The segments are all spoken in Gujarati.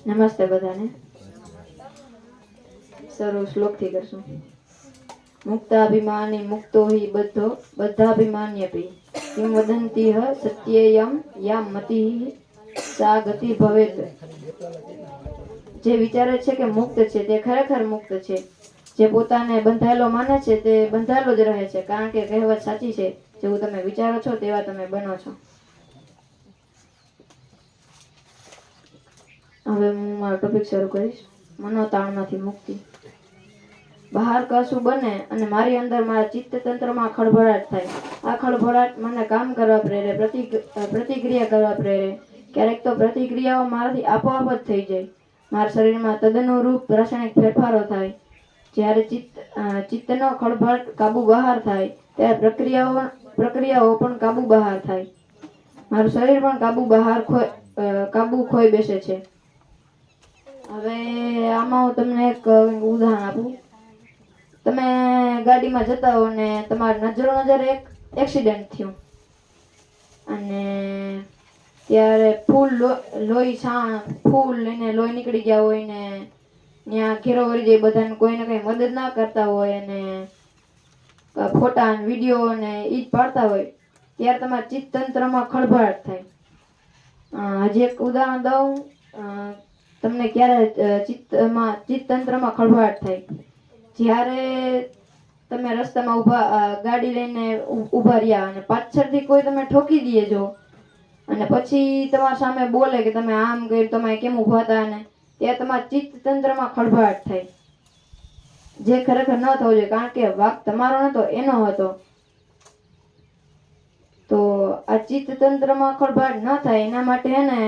નમસ્તે બધાને. સર્વ શ્લોકથી કરશું. મુક્તાભિમાની મુક્તો હિ બધો બદ્ધાભિમાન્યપી કિમ વદંતી હ સત્યેયમ યા મતિ સા ગતિ ભવેત. જે વિચારે છે કે મુક્ત છે તે ખરેખર મુક્ત છે. જે પોતાને બંધાયેલો માને છે તે બંધાયેલો જ રહે છે, કારણ કે કહેવત સાચી છે, જેવું તમે વિચારો છો તેવા તમે બનો છો. હવે હું મારો ટોપિક શરૂ કરીશ. મનોતાણમાંથી મુક્તિ. બહાર કશું બને અને મારી અંદર મારા ચિત્તતંત્રમાં ખળભળાટ થાય. આ ખળભળાટ મને કામ કરવા પ્રેરે, પ્રતિક્રિયા કરવા પ્રેરે. ક્યારેક તો પ્રતિક્રિયાઓ મારાથી આપોઆપ જ થઈ જાય. મારા શરીરમાં તદનુરૂપ રાસાયણિક ફેરફારો થાય. જ્યારે ચિત્તનો ખળભળાટ કાબુ બહાર થાય ત્યારે પ્રક્રિયાઓ પણ કાબુ બહાર થાય. મારું શરીર પણ કાબુ ખોઈ બેસે છે. હવે આમાં હું તમને એક ઉદાહરણ આપું. તમે ગાડીમાં જતા હો ને તમારા નજરે એક એક્સિડન્ટ થયું અને ત્યારે ફૂલ લઈને લોહી નીકળી ગયા હોય ને ત્યાં ઘેરો વળી જાય, બધાને કોઈને કઈ મદદ ના કરતા હોય અને ફોટા વિડીયો ને ઈ જ પાડતા હોય, ત્યારે તમારા ચિત્તતંત્રમાં ખળભળાટ થાય. હજી એક ઉદાહરણ દઉં તમને. ક્યારે ચિત્તતંત્રમાં ખળભળાટ થાય? જ્યારે તમે રસ્તામાં ગાડી લઈને ઉભા રહ્યા અને પાછળથી કોઈ તમે ઠોકી દે જો અને પછી તમારા સામે બોલે કે તમે આમ કર્યું, તમે કેમ ઉભા હતા, ને ત્યાં તમારા ચિત્તતંત્રમાં ખળભળાટ થાય, જે ખરેખર ન થવું જોઈએ, કારણ કે વાંક તમારો નતો, એનો હતો. તો આ ચિત્તતંત્રમાં ખળભળાટ ન થાય એના માટે હે ને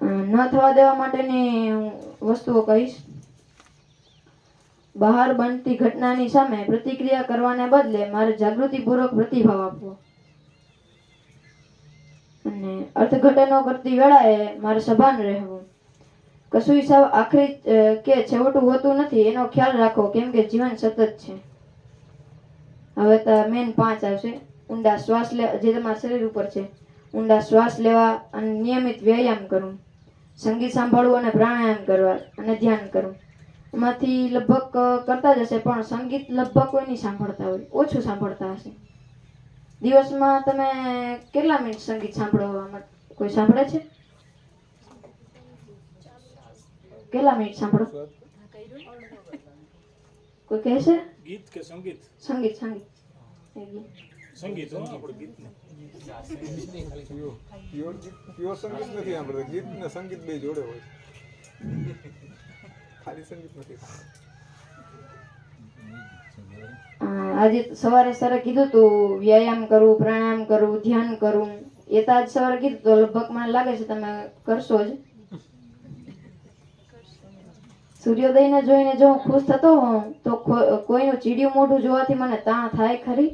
ન થવા દેવા માટેની વસ્તુઓ કહીશ. બહાર બનતી ઘટનાની સામે પ્રતિક્રિયા કરવાને બદલે મારે જાગૃતિપૂર્વક પ્રતિભાવ આપવો અને અર્થઘટનો કરતી વેળાએ મારે સભાન રહેવું. કશું હિસાબ આખરી કે છેવટું હોતું નથી એનો ખ્યાલ રાખો, કેમ કે જીવન સતત છે. હવે તો મેન 5 આવશે. ઊંડા શ્વાસ લેવા, જે તમારા શરીર ઉપર છે. ઊંડા શ્વાસ લેવા અને નિયમિત વ્યાયામ કરવું, સંગીત સાંભળવું અને પ્રાણાયામ કરવા અને ધ્યાન કરવું. એમાંથી લગભગ કરતા જ હશે, પણ સંગીત લગભગ કોઈ નહીં સાંભળતા હોય, ઓછું સાંભળતા હશે. દિવસમાં તમે કેટલા મિનિટ સંગીત સાંભળો? કોઈ સાંભળે છે? કેટલા મિનિટ સાંભળો? કોઈ કહે છે? ગીત કે સંગીત? સંગીત. સંગીત આપણે ગીત ને પ્યોર સંગીત નથી સાંભળતા. ગીત ને સંગીત બે જોડે હોય, ખાલી સંગીત નથી. આજે સવારે સરે કીધું તું વ્યાયામ કરવું, પ્રાણાયામ કરવું, ધ્યાન કરવું. એ તો આજ સવારે કીધું તો લગભગ મને લાગે છે તમે કરશો જ. સૂર્યોદયને જોઈને જો હું ખુશ થતો હોઉં તો કોઈનું ચીડિયું મોઢું જોવાથી મને તાણ થાય ખરી?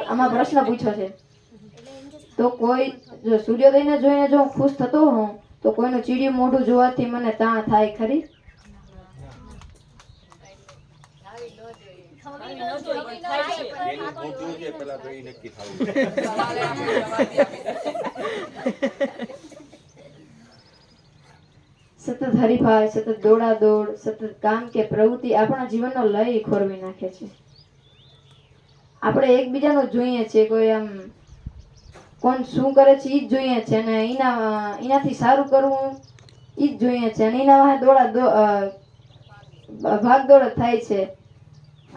આમાં પ્રશ્ન પૂછ્યો છે. તો કોઈ જો સૂર્યોદયને જોઈને જો હું ખુશ થતો હોઉં તો કોઈનું ચીડિયું મોઢું જોવાથી મને તાણ થાય ખરી? સતત હરીફાઈ, સતત દોડાદોડ, સતત કામ કે પ્રવૃત્તિ આપણા જીવનનો લય ખોરવી નાખે છે. આપણે એકબીજાનું જોઈએ છીએ, કોઈ આમ કોણ શું કરે છે ઈ જ જોઈએ છે અને એનાથી સારું કરવું ઈ જ જોઈએ છે અને એના વાહે ભાગદોડ થાય છે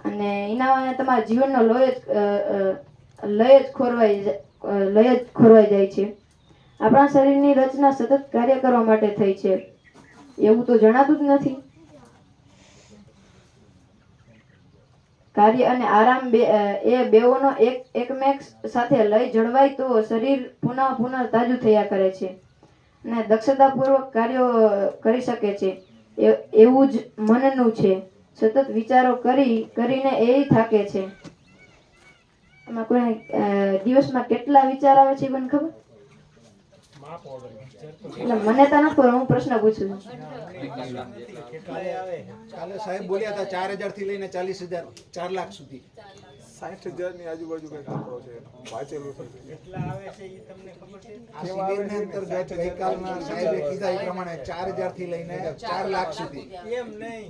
અને એના વાહે તમારા જીવનનો લય જ ખોરવાઈ જાય છે. આપણા શરીરની રચના સતત કાર્ય કરવા માટે થઈ છે, એવું તો જણાતું જ નથી. કાર્ય અને આરામ એ બેઓનો એકમેક સાથે લય જળવાય તો શરીર પુનઃ તાજું થયા કરે છે અને દક્ષતાપૂર્વક કાર્યો કરી શકે છે. એવું જ મનનું છે. સતત વિચારો કરીને એ થાકે છે. એમાં કોઈ દિવસમાં કેટલા વિચાર આવે છે મને ખબર? એટલે મને તો નથી ખબર, હું પ્રશ્ન પૂછું છું. કાલે સાહેબ બોલ્યા હતા 4000 થી લઈને 40,000 4 લાખ સુધી. 60,000 ની આજુબાજુ કંઈક આંકડો છે વાંચેલું છે કેટલા આવે છે એ તમને ખબર છે? આ શિબિરની અંતર્ગત ગઈકાલના સાહેબે કીધા એ પ્રમાણે 4,000 થી લઈને 4 લાખ સુધી. એમ નહીં.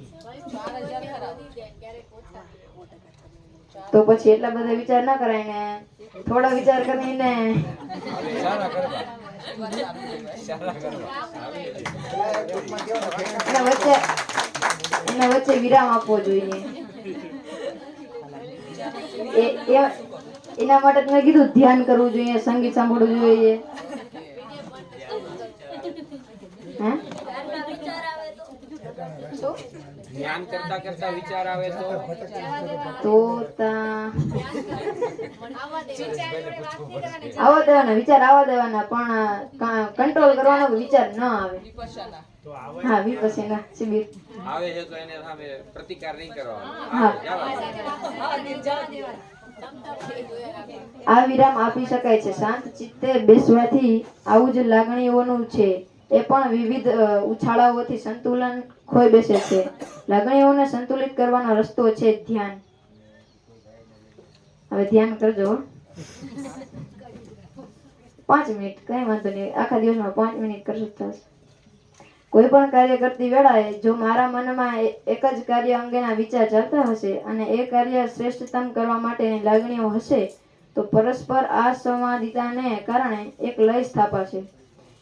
તો પછી એટલા બધા વિચાર ના કરાય ને, થોડા વિચાર કરીને ટૂંકમાં કેવું ને, એના વચ્ચે વિરામ આપવો જોઈએ. એના માટે તમે કીધું ધ્યાન કરવું જોઈએ, સંગીત સાંભળવું જોઈએ. હે? ધ્યાન કરતા કરતા વિચાર આવે તો આવવા દેવાના વિચાર આવવા દેવાના, પણ કંટ્રોલ કરવાનો વિચાર ન આવે. તો આવે હા, વિપસ્સના શિબિર. આવે છે તો એને સામે પ્રતિકાર નહીં કરવાનો. હા. આ વિરામ આપી શકાય છે. શાંત ચિત્તે બેસવાથી આવું જ લાગણીઓનું છે. એ પણ વિવિધ ઉછાળાઓથી સંતુલન ખોઈ બેસે છે. લાગણીઓને સંતુલિત કરવાનો રસ્તો છે ધ્યાન. હવે ધ્યાન કરજો. 5 મિનિટ, કઈ વાંધો નહીં. આખા દિવસમાં 5 મિનિટ કરશો થશે. કોઈ પણ કાર્ય કરતી વેળાએ જો મારા મનમાં એક જ કાર્ય અંગેના વિચાર ચાલતા હશે અને એ કાર્ય શ્રેષ્ઠતમ કરવા માટેની લાગણીઓ હશે, તો પરસ્પર આ સંવાદિતાને કારણે એક લય સ્થાપાશે,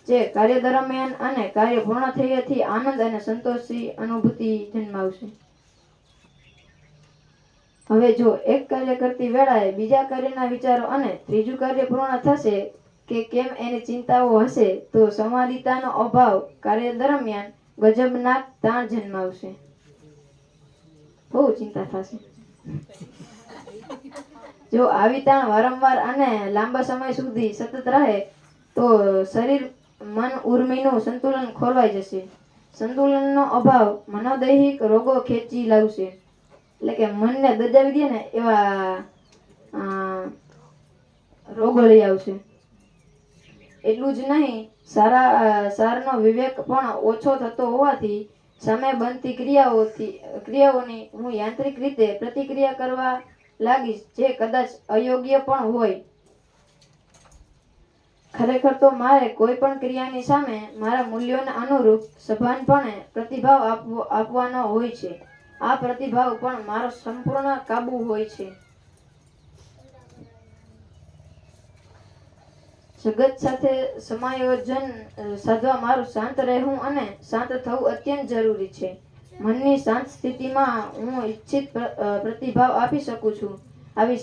જે કાર્ય દરમિયાન અને કાર્ય પૂર્ણ થયેથી આનંદ અને સંતોષની અનુભૂતિ જન્માવશે. હવે જો એક કાર્ય કરતી વેળાએ બીજા કાર્યના વિચારો અને ત્રીજું કાર્ય પૂર્ણ થશે કે કેમ એની ચિંતાઓ હશે, તો સંવાદિતાનો અભાવ કાર્ય દરમિયાન ગજબનાક તાણ જન્માવશે. બહુ ચિંતા થશે. જો આવી તાણ વારંવાર અને લાંબા સમય સુધી સતત રહે તો શરીર મન ઉર્મિનું સંતુલન ખોરવાઈ જશે. સંતુલનનો અભાવ મનોદૈહિક રોગો ખેંચી લાવશે. એટલે કે મનને દજાવી દે ને એવા રોગો લઈ આવશે. એટલું જ નહીં, સારનો વિવેક પણ ઓછો થતો હોવાથી સામે બનતી ક્રિયાઓની હું યાંત્રિક રીતે પ્રતિક્રિયા કરવા લાગીશ, જે કદાચ અયોગ્ય પણ હોય. ખરેખર તો મારે કોઈ પણ ક્રિયાની સામે મારા મૂલ્યોને અનુરૂપ સભાનપણે પ્રતિભાવ આપવાનો હોય છે. આ પ્રતિભાવ પણ મારો સંપૂર્ણ કાબુ હોય છે. જગત સાથે સમાયોજન સાધવા મારું શાંત રહેવું અને શાંત થવું અત્યંત જરૂરી છે. મનની શાંત સ્થિતિમાં હું ઈચ્છિત પ્રતિભાવ આપી શકું છું. આવી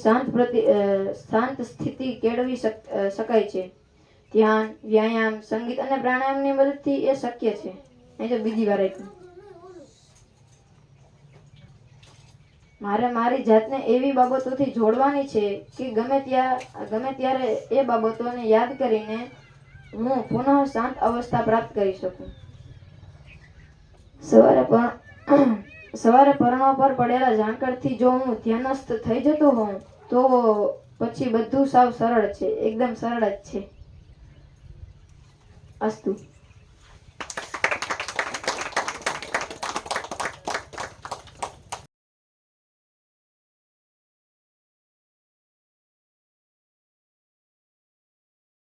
શાંત સ્થિતિ કેળવી શકાય છે ધ્યાન, વ્યાયામ, સંગીત અને પ્રાણાયામની મદદથી. એ શક્ય છે. એ તો બીજી વાર આપ્યું. મારે મારી જાતને એવી બાબતોથી જોડવાની છે કે ગમે ત્યારે એ બાબતોને યાદ કરીને હું પુનઃ શાંત અવસ્થા પ્રાપ્ત કરી શકું. સવારે પરણો પર પડેલા ઝાંકળથી જો હું ધ્યાનસ્થ થઈ જતો હોઉં તો પછી બધું સાવ સરળ છે. એકદમ સરળ જ છે. અસ્તુ.